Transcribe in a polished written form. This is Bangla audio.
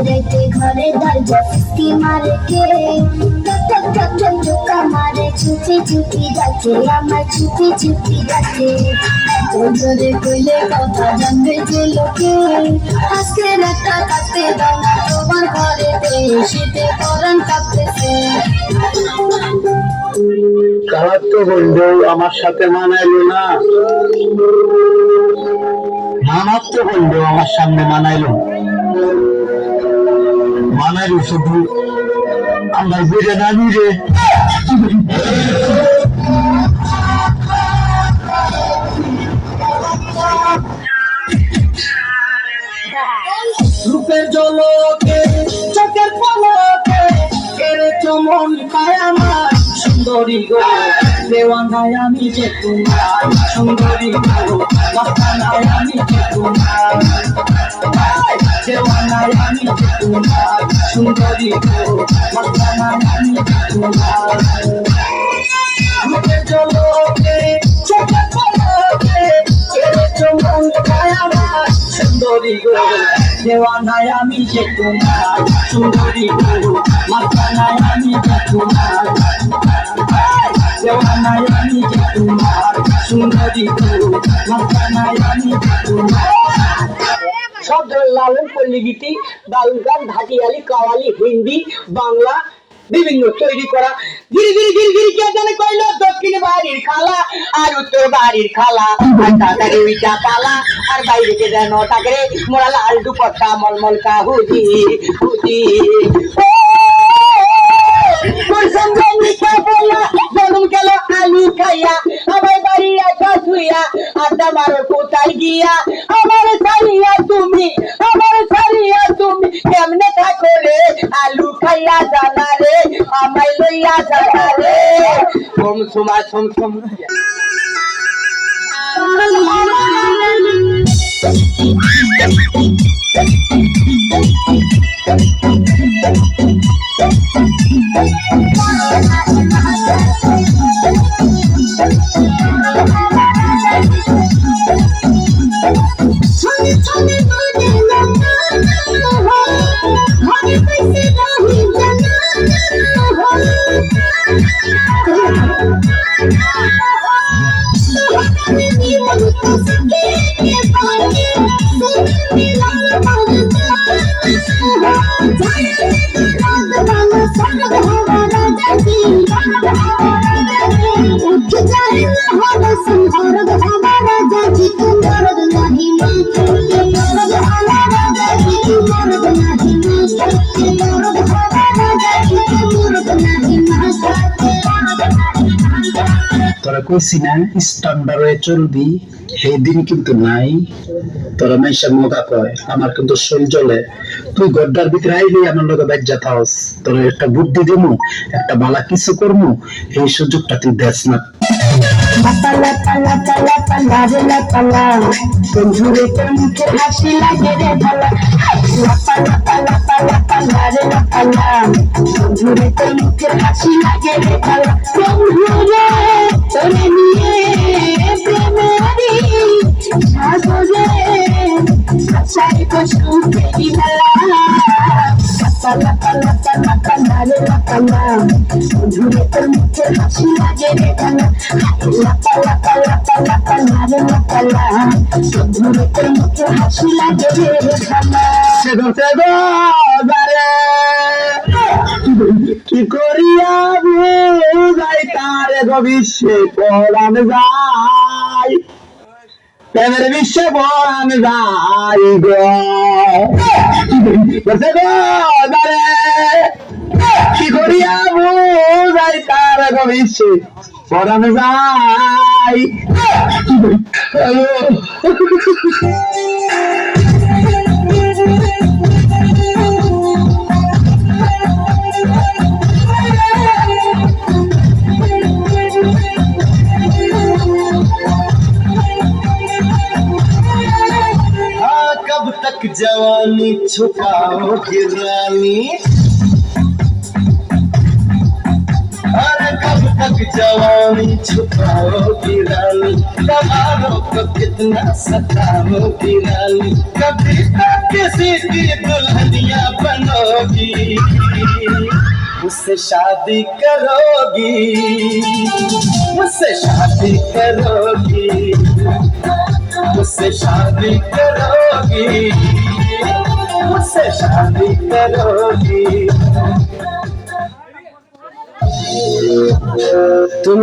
রাইতে ঘরে দরজা কি মারে কে টক টক টক টোকা মারে চুপি চুপি ডাকে আমার চুপি চুপি ডাকে জোরে কইলে কথা জানবে যে লোকে আজকে রাতটা কাটতে দাও না তোমার ঘরেতে শীতে পরাণ কাঁপতেছে কালার তো বন্ধু আমার সাথে মানাইলো না, মানার তো বন্ধু আমার সামনে মানাইলো শুধু আমার বুঝে না নিজে রূপের জলকে চোখের পলকে কেড়েছো মন পায় আমার সুন্দরী গো দেওয়ানায় আমি যে তোমার সুন্দরী গো মাস্তানায় আমি যে তোমার দেওয়ানায় আমি যে তোমার সুন্দরী গো মাস্তানায় আমি যে তোমার রূপের জলকে চোখের পলকে কেড়েছো মন পায় আমার সুন্দরী গো দেওয়ানায় আমি যে তোমার সুন্দরী গো মাস্তানায় আমি যে তোমার দেওয়ানায় আমি যে তোমার সুন্দরী গো মাস্তানায় আমি যে তোমার। সব লালন পল্লী গীতি, বাউল গান, ভাটিয়ালি, কাওয়ালি, হিন্দি, বাংলা বিভিন্ন তৈরি করা। গিরি গিরি গিরি গিরি কে জানে কইল দক্ষিণ বাড়ির খালা আর উত্তর বাড়ির খালা আর তাড়াতাড়ি উইটা পালা আর বাইরে কে যেন তাকে মোরা লাল দুপট্টা মলমল কা হুদি হুদি জন্ম গেল আলু খাইয়া আমার বাড়ি একা শুইয়া আড্ডা মারো কোথায় গিয়া আমার ছাড়িয়া তুমি কেমনে থাকো রে আলু খাইয়া জানা রে আমায় লইয়া জানা রে সোম সোমা সোম সোম তোরা কইছি না স্ট্যান্ডার্ড হয়ে চলবি, সেই দিন কিন্তু নাই। তোরা মাইশা মজা কয়, আমার কিন্তু শরীর জ্বলে। তুই গড্ডার ভিতরে আইলি আমার লগে বেজ্জা থাকস, তোর একটা বুদ্ধি দিমু, একটা বালা কিছু করমু, এই সুযোগটা তুই দেস না। পালা পালা পালা পালা রে পালা বন্ধুরে তোর মুখে হাসি লাগে রে পালা পালা পালা পালা পালা রে পালা বন্ধুরে তোর মুখে হাসি লাগে রে পালা বন্ধুরে তোরে নিয়ে প্রেমেরি সাগরে সাই কষ্ট পেরি মেলা পালা পালা পালা পালা রে পালা বন্ধুরে তোর মুখে হাসি লাগে রে পালা পালা পালা পালা পালা রে পালা বন্ধুরে তোর মুখে হাসি লাগে রে পালা সেগো সেগো বারে কি করিয়া বুঝাই তারে ভবিষ্যে পড়ান যায়, প্রেমের বিশ্বে পড়ান যায় গো সেগো বারে কি করিয়া বুঝাই তারে ভবিষ্যে পড়ান যায়। कब तक जवानी छुपाओगे रानी, अरे कब तक जवानी छुपाओगी रानी, दबाओ को कितना सताओगी रानी, कभी तक किसी की दुल्हनिया बनोगी, मुझसे शादी करोगी, मुझसे शादी करोगी, मुझसे शादी करोगी, मुझसे शादी करोगी। तुम